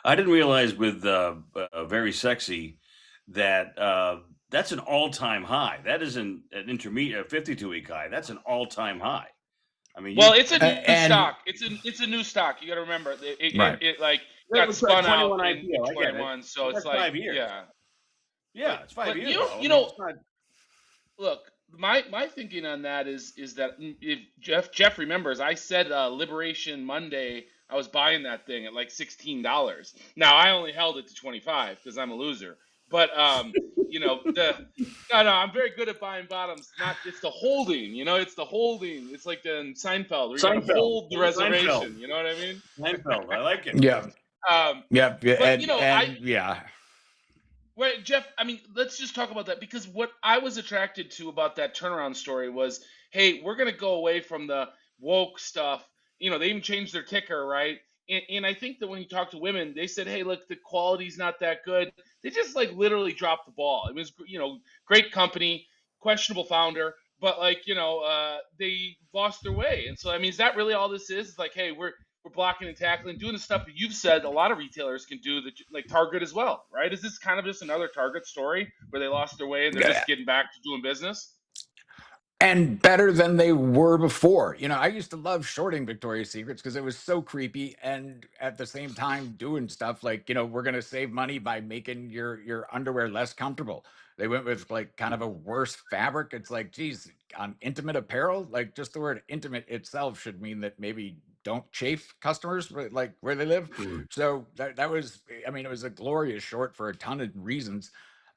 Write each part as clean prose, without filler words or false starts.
I didn't realize with Very Sexy that that's an all-time high. That isn't an intermediate 52-week high. That's an all-time high. I mean, Well, you it's a new And stock. It's a new stock. You got to remember right. it like that got was a spun out 21 in IPO. I get it. 21. So But it's that's like 5 years. yeah, Yeah, it's five but years though. I you mean, know it's not. look, my thinking on that is that if Jeff remembers, I said Liberation Monday I was buying that thing at like $16. Now I only held it to 25 because I'm a loser. But the no, I'm very good at buying bottoms. Not it's the holding, it's the holding. It's like in Seinfeld where you got to Seinfeld. hold the Seinfeld. reservation. You know what I mean? Seinfeld. I like it. Yeah. Um, Yeah. Yeah. but I And yeah. Wait, Jeff, I mean, let's just talk about that because what I was attracted to about that turnaround story was, hey, we're going to go away from the woke stuff. They even changed their ticker, right? And I think that when you talk to women, they said, hey, look, the quality's not that good. They just like literally dropped the ball. It was, great company, questionable founder, but like, they lost their way. And so, I mean, is that really all this is? It's like, hey, we're blocking and tackling, doing the stuff that you've said a lot of retailers can do, that like Target as well, right? Is this kind of just another Target story where they lost their way and they're just getting back to doing business? And better than they were before. I used to love shorting Victoria's Secrets because it was so creepy, and at the same time doing stuff like, we're going to save money by making your underwear less comfortable. They went with like kind of a worse fabric. It's like, geez, on intimate apparel, like just the word intimate itself should mean that maybe don't chafe customers like where they live. Mm. So that was, I mean, it was a glorious short for a ton of reasons,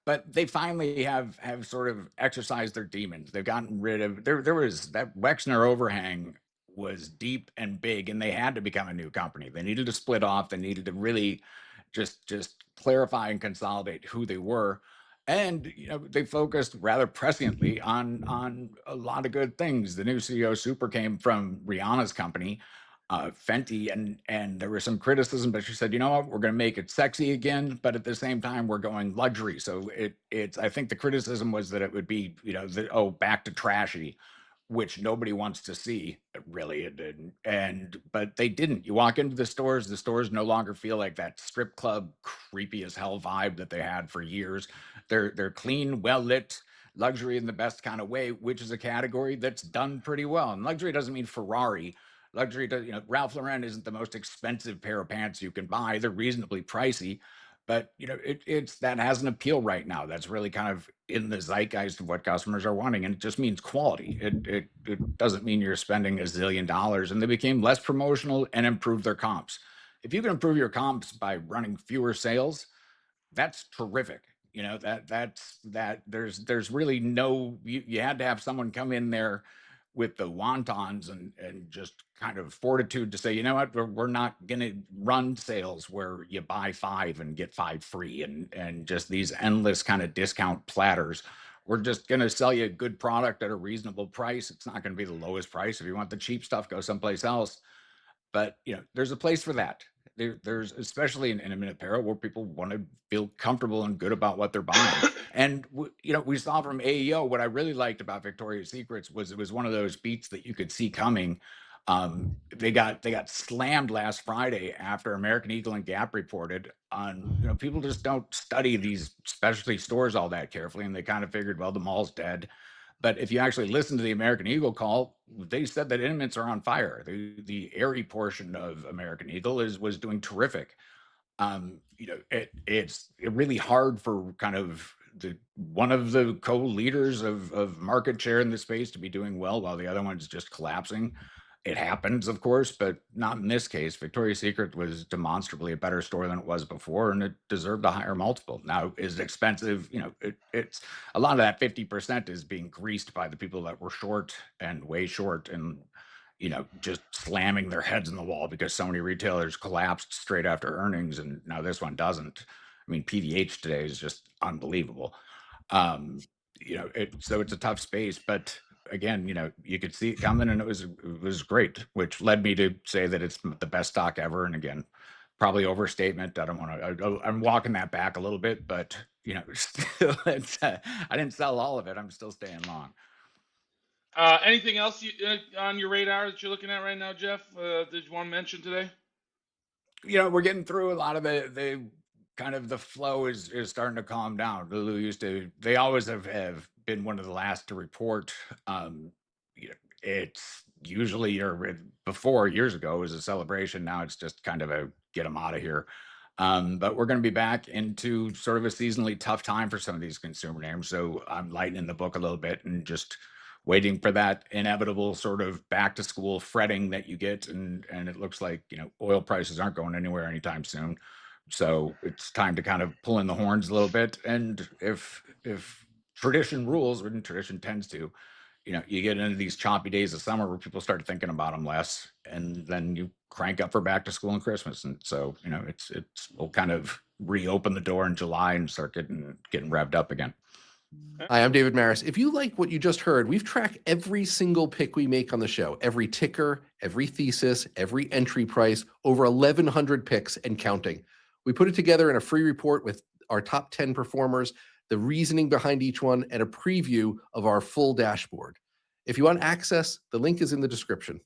but they finally have sort of exercised their demons. They've gotten rid of there was that Wexner overhang was deep and big, and they had to become a new company. They needed to split off. They needed to really just clarify and consolidate who they were. And they focused rather presciently on a lot of good things. The new CEO Super came from Rihanna's company, Fenty, and there was some criticism, but she said, you know what, we're going to make it sexy again, but at the same time, we're going luxury. So it's I think the criticism was that it would be, back to trashy, which nobody wants to see, really. It didn't. And but they didn't. You walk into the stores no longer feel like that strip club creepy as hell vibe that they had for years. They're clean, well lit, luxury in the best kind of way, which is a category that's done pretty well. And luxury doesn't mean Ferrari. Luxury does, Ralph Lauren isn't the most expensive pair of pants you can buy. They're reasonably pricey, but it's that has an appeal right now. That's really kind of in the zeitgeist of what customers are wanting, and it just means quality. It doesn't mean you're spending $1 zillion. And they became less promotional and improved their comps. If you can improve your comps by running fewer sales, that's terrific. There's really no, you had to have someone come in there with the wontons and just kind of fortitude to say, you know what, we're not going to run sales where you buy five and get five free, and just these endless kind of discount platters. We're just going to sell you a good product at a reasonable price. It's not going to be the lowest price. If you want the cheap stuff, go someplace else. But there's a place for that. There's especially in intimate apparel where people want to feel comfortable and good about what they're buying. And we saw from AEO, what I really liked about Victoria's Secrets was it was one of those beats that you could see coming. They got slammed last Friday after American Eagle and Gap reported on, people just don't study these specialty stores all that carefully, and they kind of figured, well, the mall's dead. But if you actually listen to the American Eagle call, they said that intimates are on fire. The airy portion of American Eagle was doing terrific. It's really hard for kind of the one of the co-leaders of market share in the space to be doing well while the other one's just collapsing. It happens, of course, but not in this case. Victoria's Secret was demonstrably a better store than it was before, and it deserved a higher multiple. Now, is it expensive? It's a lot of that 50% is being greased by the people that were short and way short, and just slamming their heads in the wall because so many retailers collapsed straight after earnings, and now this one doesn't. I mean, PVH today is just unbelievable. So it's a tough space, but again, you could see it coming, and it was great, which led me to say that it's the best stock ever. And again, probably overstatement. I don't want to. I'm walking that back a little bit, but still, I didn't sell all of it. I'm still staying long. Anything else on your radar that you're looking at right now, Jeff? Did you want to mention today? we're getting through a lot of the kind of the flow is starting to calm down. They always have been one of the last to report. You know, it's usually or before years ago it was a celebration. Now it's just kind of a get them out of here. But we're going to be back into sort of a seasonally tough time for some of these consumer names. So I'm lightening the book a little bit and just waiting for that inevitable sort of back to school fretting that you get. And it looks like, oil prices aren't going anywhere anytime soon. So it's time to kind of pull in the horns a little bit. And if tradition rules, when tradition tends to, you get into these choppy days of summer where people start thinking about them less, and then you crank up for back to school and Christmas. And so, we'll kind of reopen the door in July and start getting revved up again. Hi, I'm David Maris. If you like what you just heard, we've tracked every single pick we make on the show, every ticker, every thesis, every entry price, over 1,100 picks and counting. We put it together in a free report with our top 10 performers, the reasoning behind each one, and a preview of our full dashboard. If you want access, the link is in the description.